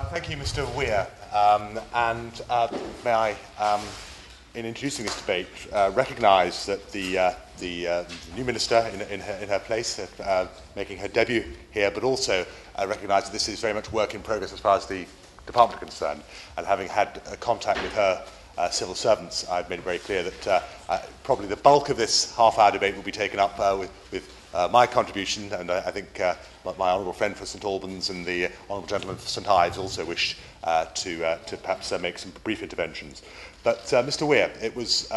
Thank you, Mr. Weir. May I, in introducing this debate, recognise that the new minister in her place, making her debut here, but also recognise that this is very much work in progress as far as the department is concerned. And having had contact with her civil servants, I've made it very clear that probably the bulk of this half-hour debate will be taken up with my contribution, and I think my honourable friend for St Albans and the honourable gentleman for St Ives also wish to perhaps make some brief interventions. But Mr Weir, it was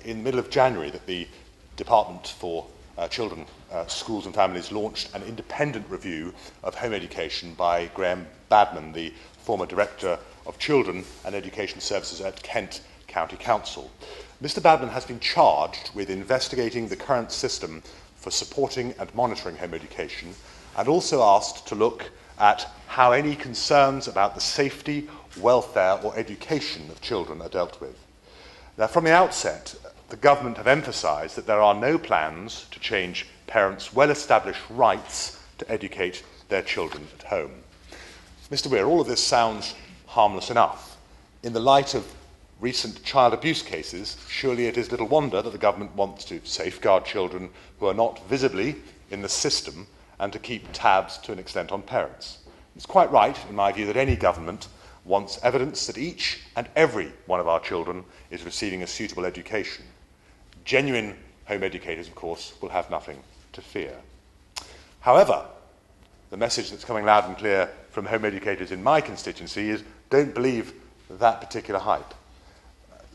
in the middle of January that the Department for Children, Schools and Families launched an independent review of home education by Graham Badman, the former Director of Children and Education Services at Kent County Council. Mr Badman has been charged with investigating the current system for supporting and monitoring home education, and also asked to look at how any concerns about the safety, welfare or education of children are dealt with. Now, from the outset, the government have emphasised that there are no plans to change parents' well-established rights to educate their children at home. Mr Weir, all of this sounds harmless enough. In the light of recent child abuse cases, surely it is little wonder that the government wants to safeguard children who are not visibly in the system and to keep tabs to an extent on parents. It's quite right, in my view, that any government wants evidence that each and every one of our children is receiving a suitable education. Genuine home educators, of course, will have nothing to fear. However, the message that's coming loud and clear from home educators in my constituency is don't believe that particular hype.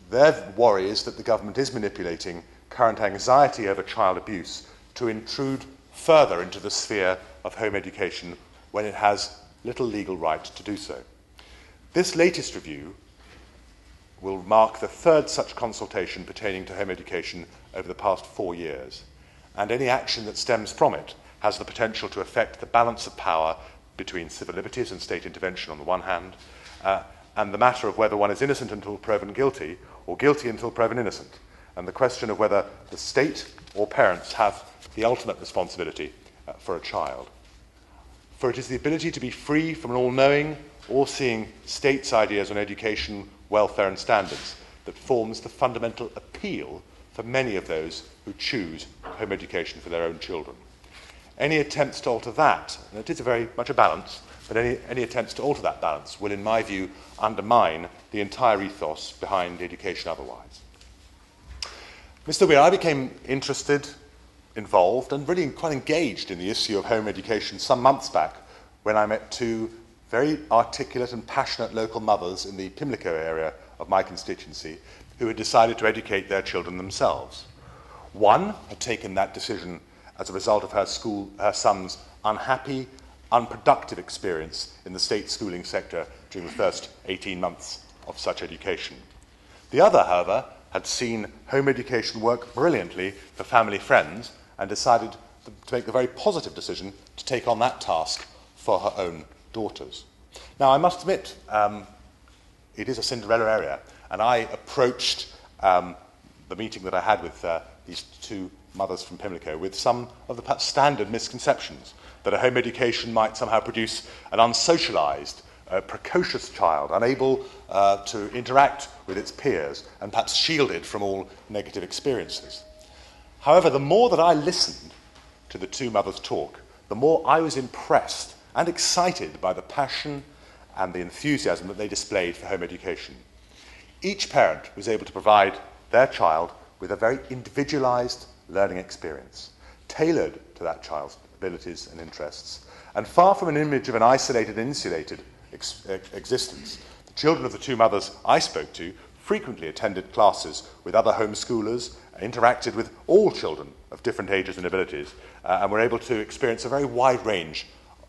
Their worry is that the government is manipulating current anxiety over child abuse to intrude further into the sphere of home education when it has little legal right to do so. This latest review will mark the third such consultation pertaining to home education over the past 4 years, and any action that stems from it has the potential to affect the balance of power between civil liberties and state intervention on the one hand, and the matter of whether one is innocent until proven guilty or guilty until proven innocent, and the question of whether the state or parents have the ultimate responsibility for a child. For it is the ability to be free from an all-knowing, all-seeing state's ideas on education, welfare and standards that forms the fundamental appeal for many of those who choose home education for their own children. Any attempts to alter that, and it is very much a balance, but any attempts to alter that balance will, in my view, undermine the entire ethos behind education otherwise. Mr Weir, I became interested, involved, and really quite engaged in the issue of home education some months back when I met two very articulate and passionate local mothers in the Pimlico area of my constituency who had decided to educate their children themselves. One had taken that decision as a result of her son's unhappy, unproductive experience in the state schooling sector during the first 18 months of such education. The other, however, had seen home education work brilliantly for family friends and decided to make the very positive decision to take on that task for her own daughters. Now, I must admit, it is a Cinderella area, and I approached the meeting that I had with these two mothers from Pimlico with some of the perhaps standard misconceptions that a home education might somehow produce an unsocialised, precocious child, unable to interact with its peers and perhaps shielded from all negative experiences. However, the more that I listened to the two mothers talk, the more I was impressed and excited by the passion and the enthusiasm that they displayed for home education. Each parent was able to provide their child with a very individualised learning experience, tailored to that child's abilities and interests, and far from an image of an isolated and insulated existence. The children of the two mothers I spoke to frequently attended classes with other homeschoolers, interacted with all children of different ages and abilities, and were able to experience a very wide range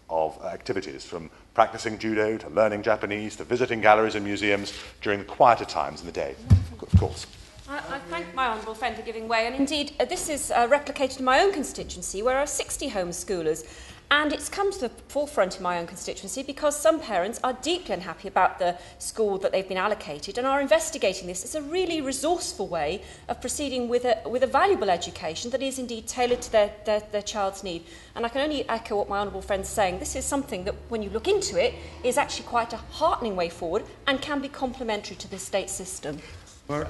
of activities, from practicing judo to learning Japanese to visiting galleries and museums during the quieter times in the day, of course. I thank my honourable friend for giving way, and indeed this is replicated in my own constituency where there are 60 homeschoolers, And it's come to the forefront in my own constituency because some parents are deeply unhappy about the school that they've been allocated and are investigating this as a really resourceful way of proceeding with a valuable education that is indeed tailored to their child's need. And I can only echo what my honourable friend's saying. This is something that, when you look into it, is actually quite a heartening way forward and can be complementary to the state system. May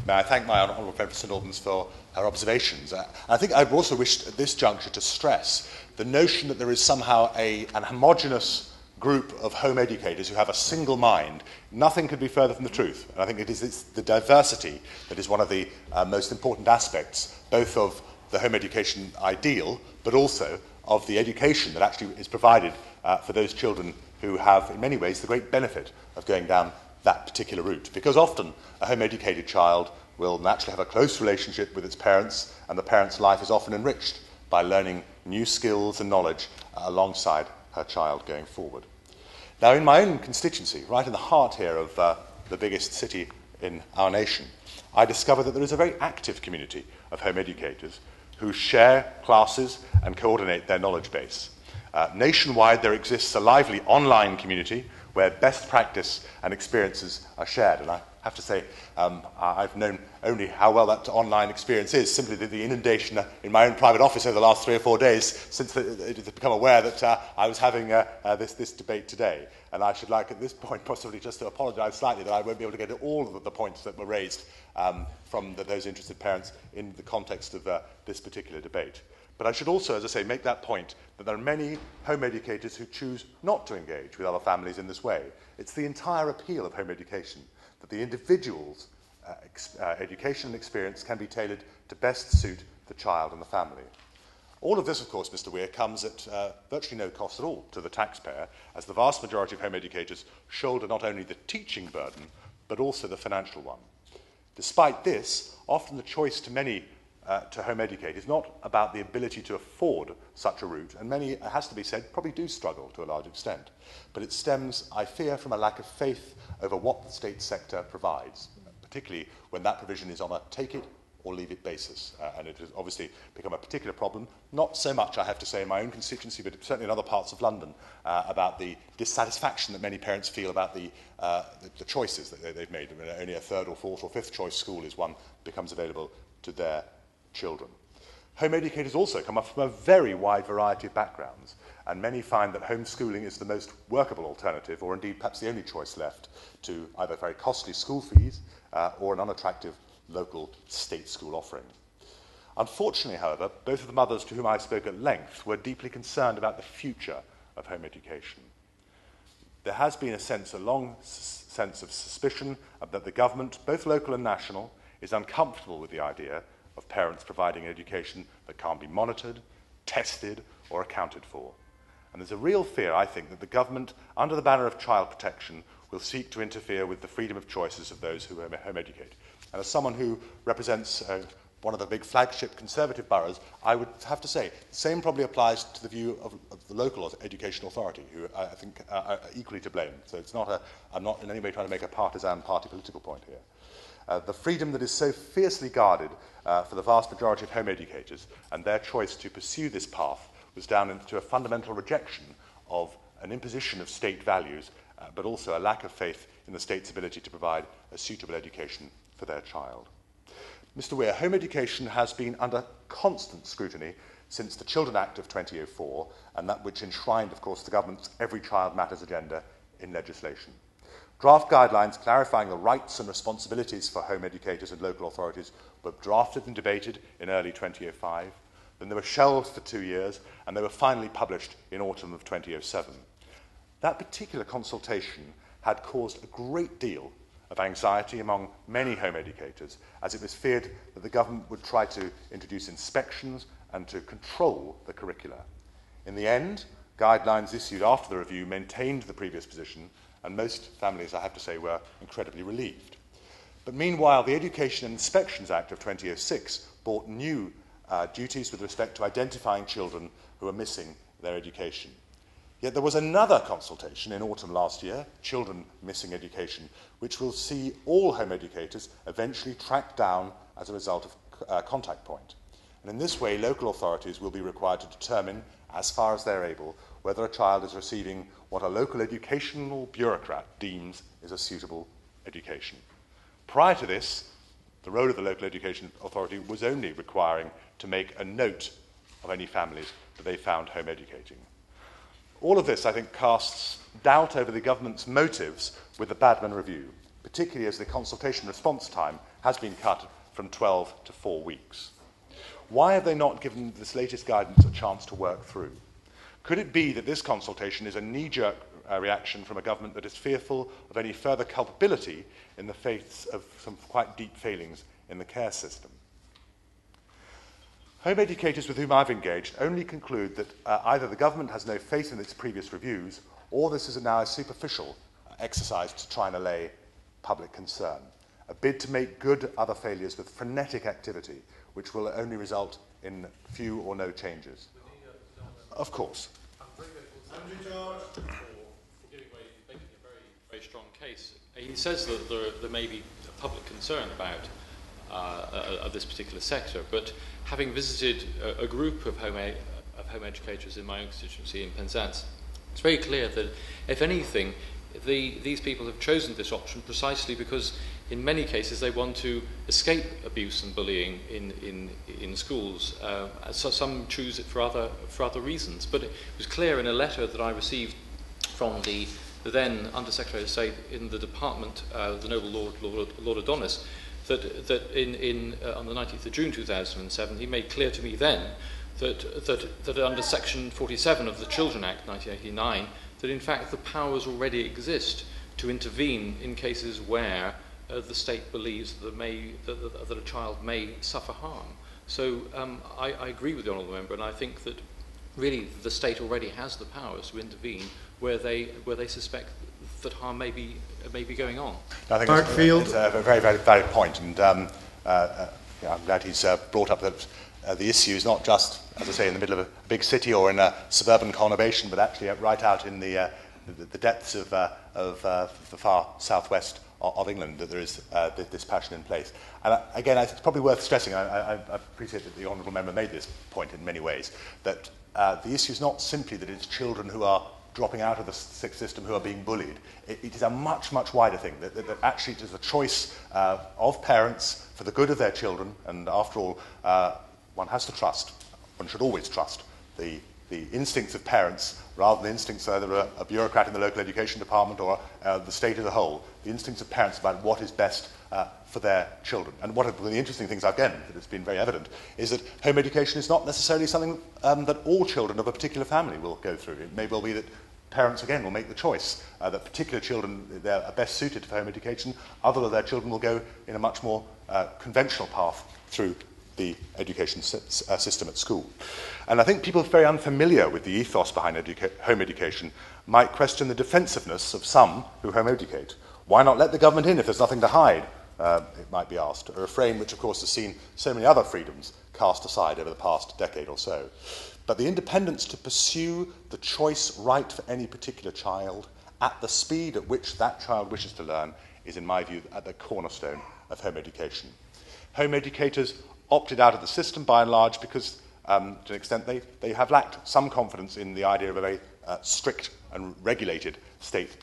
I thank my honourable friend from St Albans for her observations. I think I also wish at this juncture to stress the notion that there is somehow an homogenous group of home educators who have a single mind. Nothing could be further from the truth. And I think it's the diversity that is one of the most important aspects, both of the home education ideal, but also of the education that actually is provided for those children who have, in many ways, the great benefit of going down that particular route. Because often a home-educated child will naturally have a close relationship with its parents, and the parent's life is often enriched by learning new skills and knowledge alongside her child going forward. Now, in my own constituency, right in the heart here of the biggest city in our nation, I discovered that there is a very active community of home educators who share classes and coordinate their knowledge base. Nationwide, there exists a lively online community where best practice and experiences are shared. And I have to say, I've known only how well that online experience is, simply the inundation in my own private office over the last 3 or 4 days since it has become aware that I was having this debate today. And I should like at this point possibly just to apologise slightly that I won't be able to get to all of the points that were raised from those interested parents in the context of this particular debate. But I should also, as I say, make that point that there are many home educators who choose not to engage with other families in this way. It's the entire appeal of home education, that the individual's education and experience can be tailored to best suit the child and the family. All of this, of course, Mr. Weir, comes at virtually no cost at all to the taxpayer, as the vast majority of home educators shoulder not only the teaching burden, but also the financial one. Despite this, often the choice to many to home educate is not about the ability to afford such a route, and many, it has to be said, probably do struggle to a large extent. But it stems, I fear, from a lack of faith over what the state sector provides, particularly when that provision is on a take-it or leave-it basis. And it has obviously become a particular problem, not so much, I have to say, in my own constituency, but certainly in other parts of London, about the dissatisfaction that many parents feel about the choices that they've made. I mean, only a third or fourth or fifth choice school is one that becomes available to their children. Home educators also come up from a very wide variety of backgrounds, and many find that homeschooling is the most workable alternative, or indeed perhaps the only choice left, to either very costly school fees or an unattractive local state school offering. Unfortunately, however, both of the mothers to whom I spoke at length were deeply concerned about the future of home education. There has been a long sense of suspicion that the government, both local and national, is uncomfortable with the idea of parents providing education that can't be monitored, tested, or accounted for. And there's a real fear, I think, that the government, under the banner of child protection, will seek to interfere with the freedom of choices of those who home educate. And as someone who represents one of the big flagship Conservative boroughs, I would have to say, the same probably applies to the view of the local education authority, who I think are equally to blame. So it's not I'm not in any way trying to make a partisan party political point here. The freedom that is so fiercely guarded for the vast majority of home educators, and their choice to pursue this path was down into a fundamental rejection of an imposition of state values, but also a lack of faith in the state's ability to provide a suitable education for their child. Mr. Weir, home education has been under constant scrutiny since the Children Act of 2004, and that which enshrined, of course, the government's Every Child Matters agenda in legislation. Draft guidelines clarifying the rights and responsibilities for home educators and local authorities were drafted and debated in early 2005. Then they were shelved for 2 years, and they were finally published in autumn of 2007. That particular consultation had caused a great deal of anxiety among many home educators, as it was feared that the government would try to introduce inspections and to control the curricula. In the end, guidelines issued after the review maintained the previous position, and most families, I have to say, were incredibly relieved. But meanwhile, the Education and Inspections Act of 2006 brought new duties with respect to identifying children who are missing their education. Yet there was another consultation in autumn last year, Children Missing Education, which will see all home educators eventually tracked down as a result of contact point. And in this way, local authorities will be required to determine as far as they're able, whether a child is receiving what a local educational bureaucrat deems is a suitable education. Prior to this, the role of the local education authority was only requiring to make a note of any families that they found home educating. All of this, I think, casts doubt over the government's motives with the Badman review, particularly as the consultation response time has been cut from 12 to 4 weeks. Why have they not given this latest guidance a chance to work through? Could it be that this consultation is a knee-jerk reaction from a government that is fearful of any further culpability in the face of some quite deep failings in the care system? Home educators with whom I've engaged only conclude that either the government has no faith in its previous reviews, or this is now a superficial exercise to try and allay public concern, a bid to make good other failures with frenetic activity, which will only result in few or no changes. Of course. I'm very grateful to Andrew for giving away making a very, very strong case. He says that there may be a public concern about this particular sector, but having visited a group of home educators in my own constituency in Penzance, it's very clear that, if anything, these people have chosen this option precisely because in many cases they want to escape abuse and bullying in schools. So some choose it for other reasons. But it was clear in a letter that I received from the then Under Secretary of State in the department, the Noble Lord Adonis, that on the 19th of June 2007, he made clear to me then that under Section 47 of the Children Act 1989, that in fact the powers already exist to intervene in cases where the state believes that a child may suffer harm. So I agree with the Honourable Member, and I think that really the state already has the powers to intervene where they suspect that harm may be going on. I think it's a very, very valid point, and I'm glad he's brought up that the issue is not just, as I say, in the middle of a big city or in a suburban conurbation, but actually right out in the depths of the far southwest of England that there is this passion in place. And again, it's probably worth stressing, I appreciate that the Honourable Member made this point in many ways, that the issue is not simply that it's children who are dropping out of the system who are being bullied. It is a much, much wider thing, that actually it is a choice of parents for the good of their children, and after all, one has to trust, one should always trust, the instincts of parents rather than the instincts of either a bureaucrat in the local education department or the state as a whole, the instincts of parents about what is best for their children. And one of the interesting things, again, that has been very evident, is that home education is not necessarily something that all children of a particular family will go through. It may well be that parents, again, will make the choice that particular children are best suited for home education, other of their children will go in a much more conventional path through the education system at school. And I think people very unfamiliar with the ethos behind home education might question the defensiveness of some who home educate. Why not let the government in if there's nothing to hide? It might be asked. A refrain which, of course, has seen so many other freedoms cast aside over the past decade or so. But the independence to pursue the choice right for any particular child at the speed at which that child wishes to learn is, in my view, at the cornerstone of home education. Home educators opted out of the system by and large because, to an extent, they have lacked some confidence in the idea of a very strict and regulated state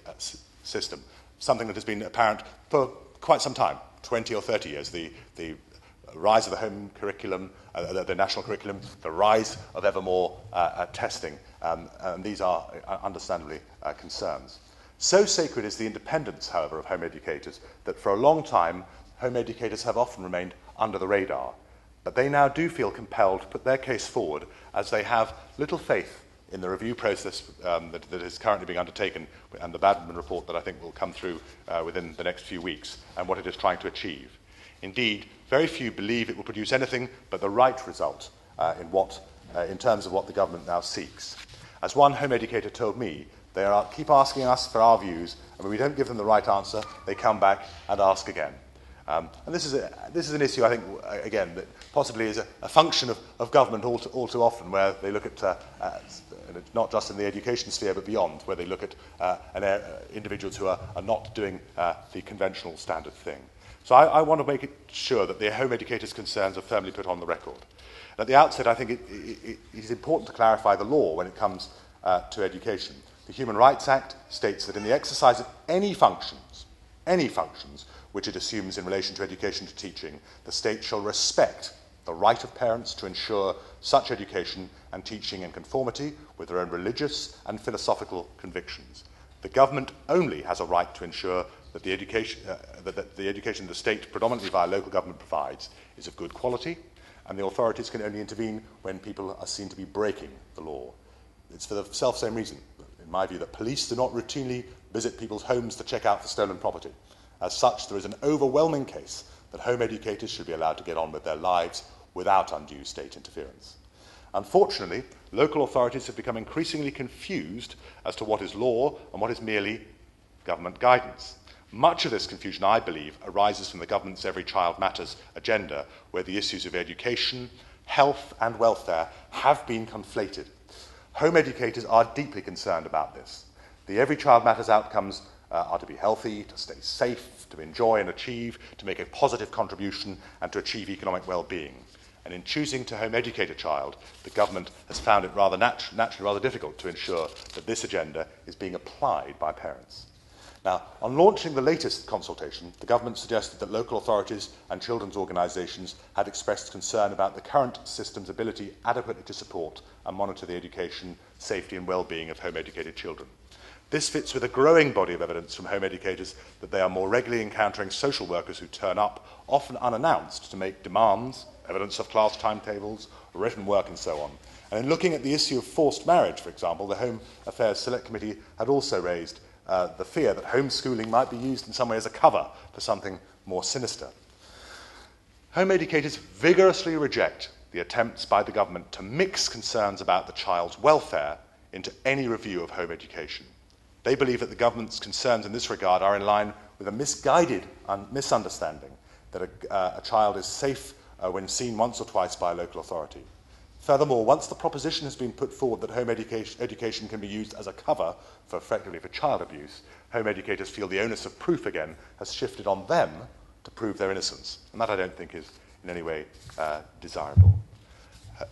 system, something that has been apparent for quite some time, 20 or 30 years, the rise of the home curriculum, the national curriculum, the rise of ever more testing, and these are understandably concerns. So sacred is the independence, however, of home educators that for a long time, home educators have often remained under the radar. But they now do feel compelled to put their case forward as they have little faith in the review process that is currently being undertaken and the Badman report that I think will come through within the next few weeks and what it is trying to achieve. Indeed, very few believe it will produce anything but the right result in terms of what the government now seeks. As one home educator told me, they keep asking us for our views, and when we don't give them the right answer, they come back and ask again. And this is an issue, I think, again, that possibly is a function of government all too often, where they look at, not just in the education sphere, but beyond, where they look at individuals who are not doing the conventional standard thing. So I want to make it sure that the home educators' concerns are firmly put on the record. At the outset, I think it is important to clarify the law when it comes to education. The Human Rights Act states that in the exercise of any functions which it assumes in relation to education to teaching, the state shall respect the right of parents to ensure such education and teaching in conformity with their own religious and philosophical convictions. The government only has a right to ensure that the education the state, predominantly via local government, provides is of good quality, and the authorities can only intervene when people are seen to be breaking the law. It's for the self-same reason, in my view, that police do not routinely visit people's homes to check out for stolen property. As such, there is an overwhelming case that home educators should be allowed to get on with their lives without undue state interference. Unfortunately, local authorities have become increasingly confused as to what is law and what is merely government guidance. Much of this confusion, I believe, arises from the government's Every Child Matters agenda, where the issues of education, health and welfare have been conflated. Home educators are deeply concerned about this. The Every Child Matters outcomes are to be healthy, to stay safe, to enjoy and achieve, to make a positive contribution, and to achieve economic well-being. And in choosing to home educate a child, the government has found it rather naturally rather difficult to ensure that this agenda is being applied by parents. Now, on launching the latest consultation, the government suggested that local authorities and children's organisations had expressed concern about the current system's ability adequately to support and monitor the education, safety and well-being of home-educated children. This fits with a growing body of evidence from home educators that they are more regularly encountering social workers who turn up, often unannounced, to make demands, evidence of class timetables, written work and so on. And in looking at the issue of forced marriage, for example, the Home Affairs Select Committee had also raised the fear that homeschooling might be used in some way as a cover for something more sinister. Home educators vigorously reject the attempts by the government to mix concerns about the child's welfare into any review of home education. They believe that the government's concerns in this regard are in line with a misguided misunderstanding that a child is safe when seen once or twice by a local authority. Furthermore, once the proposition has been put forward that home education can be used as a cover effectively for child abuse, home educators feel the onus of proof again has shifted on them to prove their innocence. And that I don't think is in any way desirable.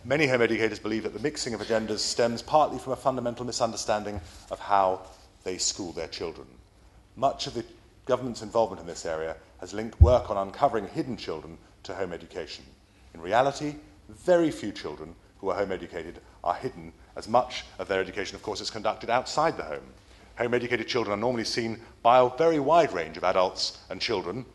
Many home educators believe that the mixing of agendas stems partly from a fundamental misunderstanding of how they school their children. Much of the government's involvement in this area has linked work on uncovering hidden children to home education. In reality, very few children who are home educated are hidden, as much of their education, of course, is conducted outside the home. Home educated children are normally seen by a very wide range of adults and children,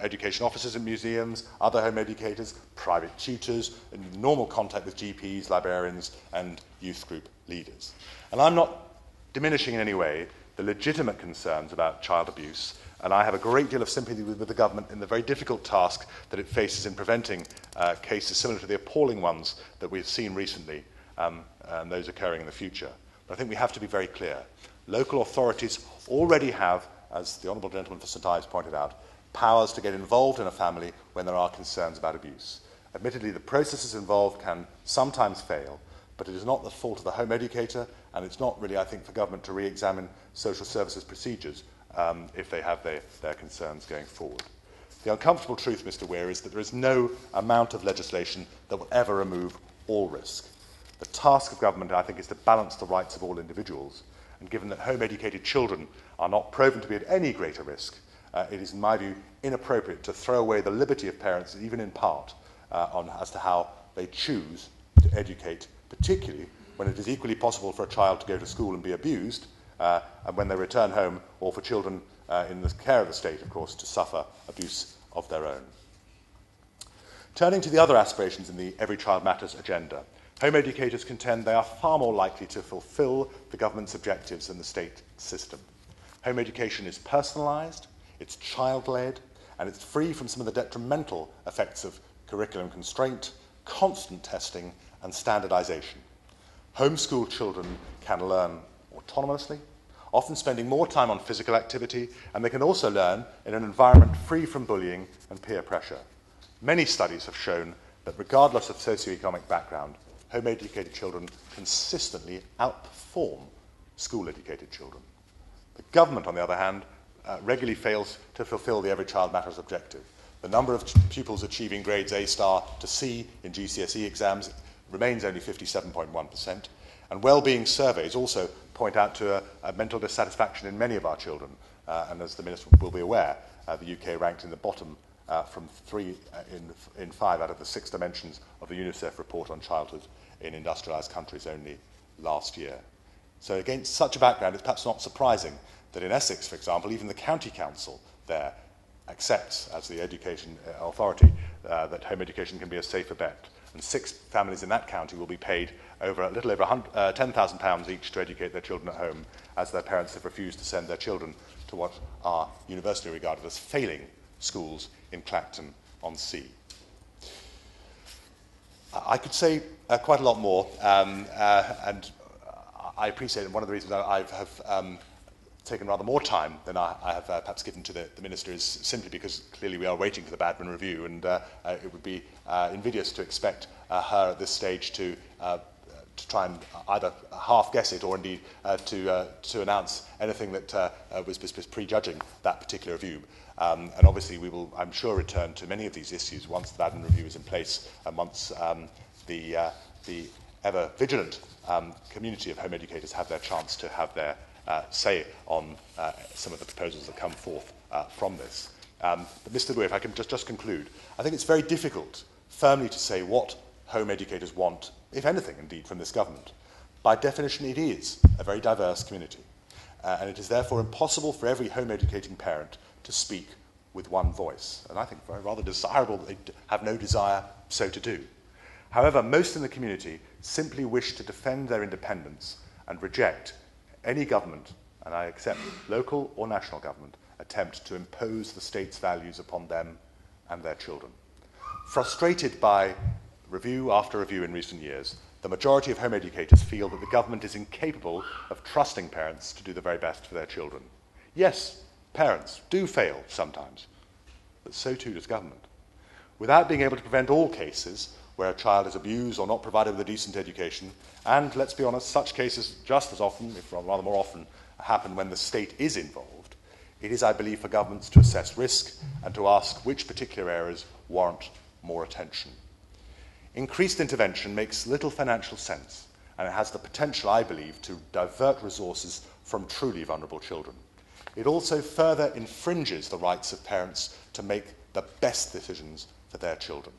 education officers in museums, other home educators, private tutors, in normal contact with GPs, librarians, and youth group leaders. And I'm not diminishing in any way the legitimate concerns about child abuse, and I have a great deal of sympathy with the government in the very difficult task that it faces in preventing cases similar to the appalling ones that we've seen recently and those occurring in the future. But I think we have to be very clear. Local authorities already have, as the Honourable Gentleman for St Ives pointed out, powers to get involved in a family when there are concerns about abuse. Admittedly, the processes involved can sometimes fail, but it is not the fault of the home educator, and it's not really, I think, for government to re-examine social services procedures if they have their concerns going forward. The uncomfortable truth, Mr Weir, is that there is no amount of legislation that will ever remove all risk. The task of government, I think, is to balance the rights of all individuals, and given that home-educated children are not proven to be at any greater risk, it is, in my view, inappropriate to throw away the liberty of parents, even in part, as to how they choose to educate, particularly when it is equally possible for a child to go to school and be abused, and when they return home, or for children in the care of the state, of course, to suffer abuse of their own. Turning to the other aspirations in the Every Child Matters agenda, home educators contend they are far more likely to fulfil the government's objectives than the state system. Home education is personalised, it's child-led, and it's free from some of the detrimental effects of curriculum constraint, constant testing, and standardisation. Homeschool children can learn autonomously, often spending more time on physical activity, and they can also learn in an environment free from bullying and peer pressure. Many studies have shown that regardless of socioeconomic background, home-educated children consistently outperform school-educated children. The government, on the other hand, regularly fails to fulfil the Every Child Matters objective. The number of pupils achieving grades A star to C in GCSE exams remains only 57.1%, and well-being surveys also point out to a mental dissatisfaction in many of our children, and as the Minister will be aware, the UK ranked in the bottom from 3 in 5 out of the 6 dimensions of the UNICEF report on childhood in industrialised countries only last year. So against such a background, it's perhaps not surprising that in Essex, for example, even the county council there accepts, as the education authority, that home education can be a safer bet. And 6 families in that county will be paid a little over £10,000 each to educate their children at home, as their parents have refused to send their children to what are universally regarded as failing schools in Clacton-on-Sea. I could say quite a lot more, and I appreciate it. One of the reasons I have taken rather more time than I have perhaps given to the Minister is simply because clearly we are waiting for the Badman review, and it would be invidious to expect her at this stage to try and either half guess it or indeed to announce anything that was prejudging that particular review. And obviously we will, I'm sure, return to many of these issues once the Badman review is in place and once the ever vigilant community of home educators have their chance to have their say on some of the proposals that come forth from this. But Mr. Dewey, if I can just conclude, I think it's very difficult firmly to say what home educators want, if anything indeed, from this government. By definition, it is a very diverse community, and it is therefore impossible for every home educating parent to speak with one voice, and I think very rather desirable that they have no desire so to do. However, most in the community simply wish to defend their independence and reject any government, and I accept local or national government, attempt to impose the state's values upon them and their children. Frustrated by review after review in recent years, the majority of home educators feel that the government is incapable of trusting parents to do the very best for their children. Yes, parents do fail sometimes, but so too does government. Without being able to prevent all cases where a child is abused or not provided with a decent education, and let's be honest, such cases just as often, if rather more often, happen when the state is involved, it is, I believe, for governments to assess risk and to ask which particular areas warrant more attention. Increased intervention makes little financial sense, and it has the potential, I believe, to divert resources from truly vulnerable children. It also further infringes the rights of parents to make the best decisions for their children.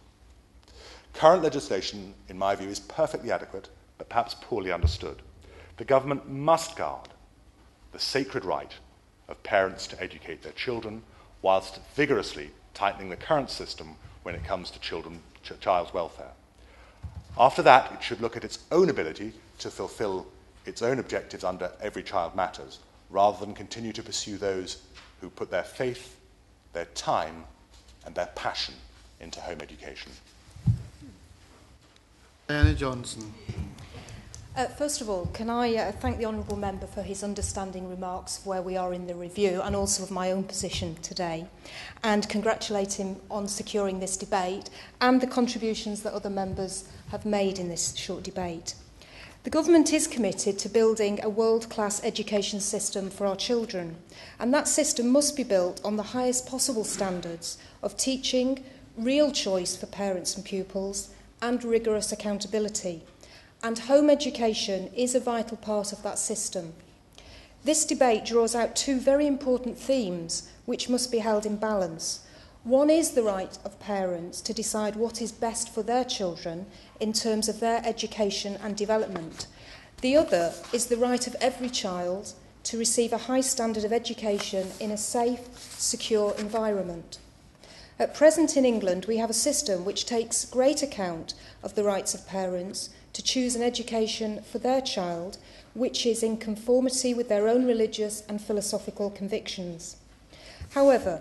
Current legislation, in my view, is perfectly adequate, but perhaps poorly understood. The government must guard the sacred right of parents to educate their children, whilst vigorously tightening the current system when it comes to child's welfare. After that, it should look at its own ability to fulfil its own objectives under Every Child Matters, rather than continue to pursue those who put their faith, their time, and their passion into home education. Diana Johnson. First of all, can I thank the Honourable Member for his understanding remarks of where we are in the review and also of my own position today, and congratulate him on securing this debate and the contributions that other members have made in this short debate. The government is committed to building a world-class education system for our children, and that system must be built on the highest possible standards of teaching, real choice for parents and pupils, and rigorous accountability. And home education is a vital part of that system. This debate draws out 2 very important themes which must be held in balance. One is the right of parents to decide what is best for their children in terms of their education and development. The other is the right of every child to receive a high standard of education in a safe, secure environment. At present in England, we have a system which takes great account of the rights of parents to choose an education for their child which is in conformity with their own religious and philosophical convictions. However,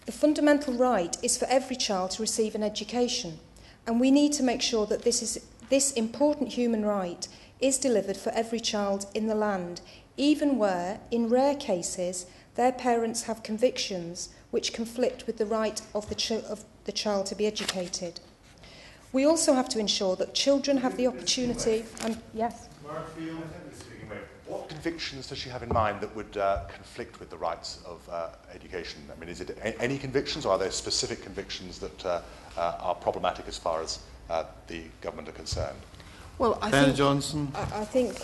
the fundamental right is for every child to receive an education, and we need to make sure that this important human right is delivered for every child in the land, even where, in rare cases, their parents have convictions which conflict with the right of the child to be educated. We also have to ensure that children have the opportunity... Yes? What can convictions does she have in mind that would conflict with the rights of education? I mean, is it any convictions, or are there specific convictions that are problematic as far as the government are concerned? Well, I think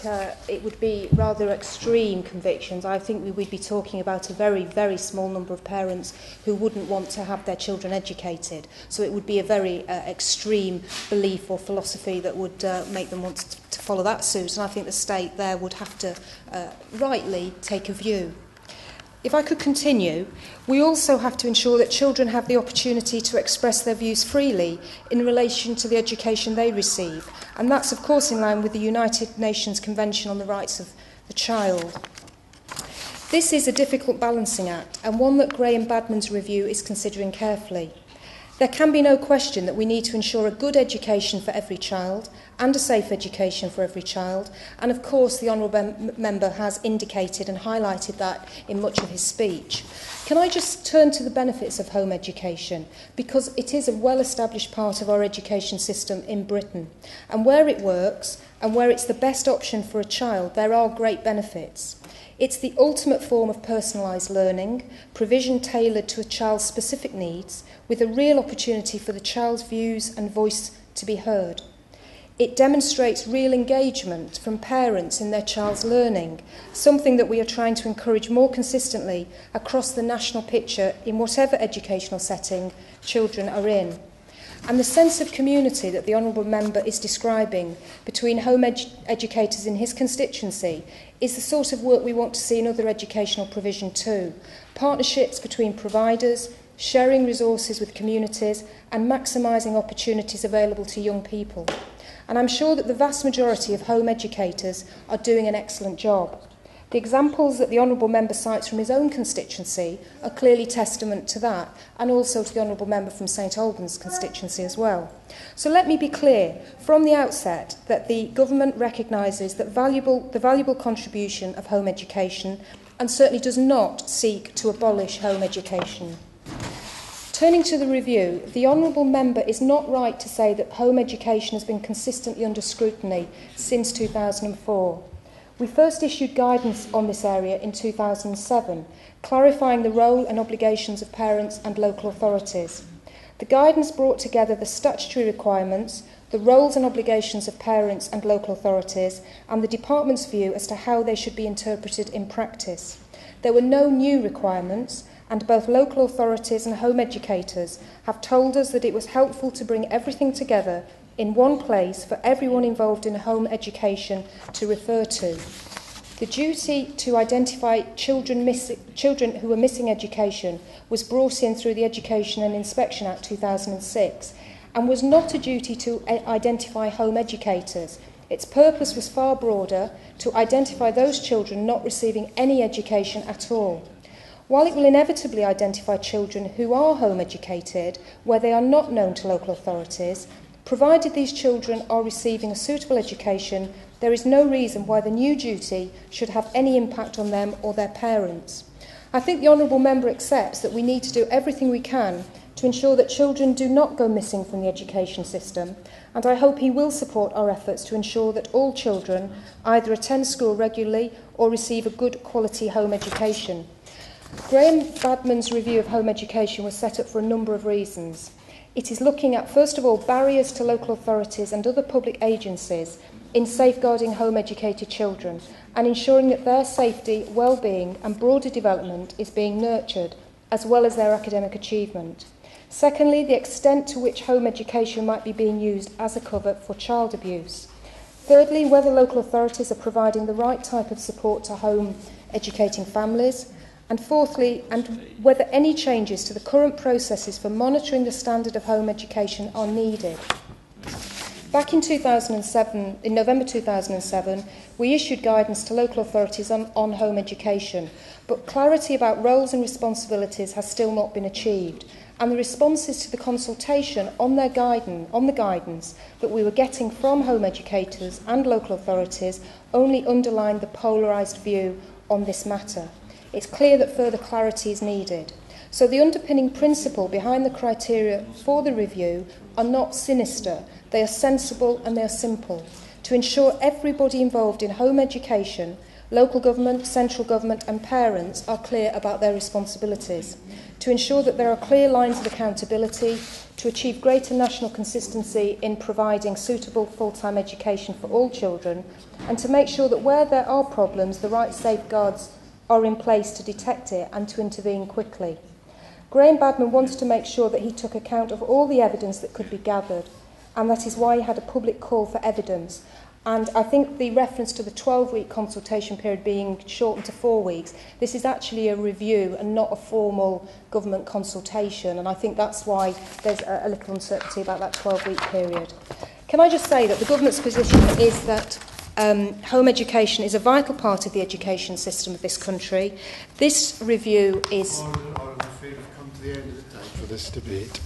it would be rather extreme convictions. I think we would be talking about a very, very small number of parents who wouldn't want to have their children educated. So it would be a very extreme belief or philosophy that would make them want to follow that suit. And I think the state there would have to rightly take a view. If I could continue, we also have to ensure that children have the opportunity to express their views freely in relation to the education they receive. And that's, of course, in line with the United Nations Convention on the Rights of the Child. This is a difficult balancing act, and one that Graham Badman's review is considering carefully. There can be no question that we need to ensure a good education for every child and a safe education for every child. And of course, the Honourable Member has indicated and highlighted that in much of his speech. Can I just turn to the benefits of home education? Because it is a well-established part of our education system in Britain. And where it works and where it's the best option for a child, there are great benefits. It's the ultimate form of personalised learning, provision tailored to a child's specific needs, with a real opportunity for the child's views and voice to be heard. It demonstrates real engagement from parents in their child's learning, something that we are trying to encourage more consistently across the national picture in whatever educational setting children are in. And the sense of community that the Honourable Member is describing between home educators in his constituency is the sort of work we want to see in other educational provision too. Partnerships between providers, sharing resources with communities and maximising opportunities available to young people. And I'm sure that the vast majority of home educators are doing an excellent job. The examples that the Honourable Member cites from his own constituency are clearly testament to that, and also to the Honourable Member from St Albans constituency as well. So let me be clear from the outset that the government recognises that the valuable contribution of home education and certainly does not seek to abolish home education. Turning to the review, the Honourable Member is not right to say that home education has been consistently under scrutiny since 2004. We first issued guidance on this area in 2007, clarifying the role and obligations of parents and local authorities. The guidance brought together the statutory requirements, the roles and obligations of parents and local authorities, and the Department's view as to how they should be interpreted in practice. There were no new requirements, and both local authorities and home educators have told us that it was helpful to bring everything together in one place for everyone involved in home education to refer to. The duty to identify children who were missing education was brought in through the Education and Inspection Act 2006 and was not a duty to identify home educators. Its purpose was far broader, to identify those children not receiving any education at all. While it will inevitably identify children who are home educated where they are not known to local authorities, provided these children are receiving a suitable education, there is no reason why the new duty should have any impact on them or their parents. I think the Honourable Member accepts that we need to do everything we can to ensure that children do not go missing from the education system, and I hope he will support our efforts to ensure that all children either attend school regularly or receive a good quality home education. Graham Badman's review of home education was set up for a number of reasons. It is looking at, first of all, barriers to local authorities and other public agencies in safeguarding home-educated children and ensuring that their safety, well-being and broader development is being nurtured, as well as their academic achievement. Secondly, the extent to which home education might be being used as a cover for child abuse. Thirdly, whether local authorities are providing the right type of support to home-educating families. And fourthly, and whether any changes to the current processes for monitoring the standard of home education are needed. Back in November 2007, we issued guidance to local authorities on home education, but clarity about roles and responsibilities has still not been achieved, and the responses to the consultation on the guidance that we were getting from home educators and local authorities only underlined the polarised view on this matter. It's clear that further clarity is needed. So the underpinning principle behind the criteria for the review are not sinister, they are sensible and they are simple. To ensure everybody involved in home education, Local government, central government and parents are clear about their responsibilities. To ensure that there are clear lines of accountability, to achieve greater national consistency in providing suitable full-time education for all children, and to make sure that where there are problems, the right safeguards are in place to detect it and to intervene quickly. Graham Badman wanted to make sure that he took account of all the evidence that could be gathered, and that is why he had a public call for evidence. And I think the reference to the 12-week consultation period being shortened to 4 weeks, this is actually a review and not a formal government consultation, and I think that's why there's a little uncertainty about that 12-week period. Can I just say that the government's position is that home education is a vital part of the education system of this country. This review is... I'm afraid we've come to the end of the time for this debate.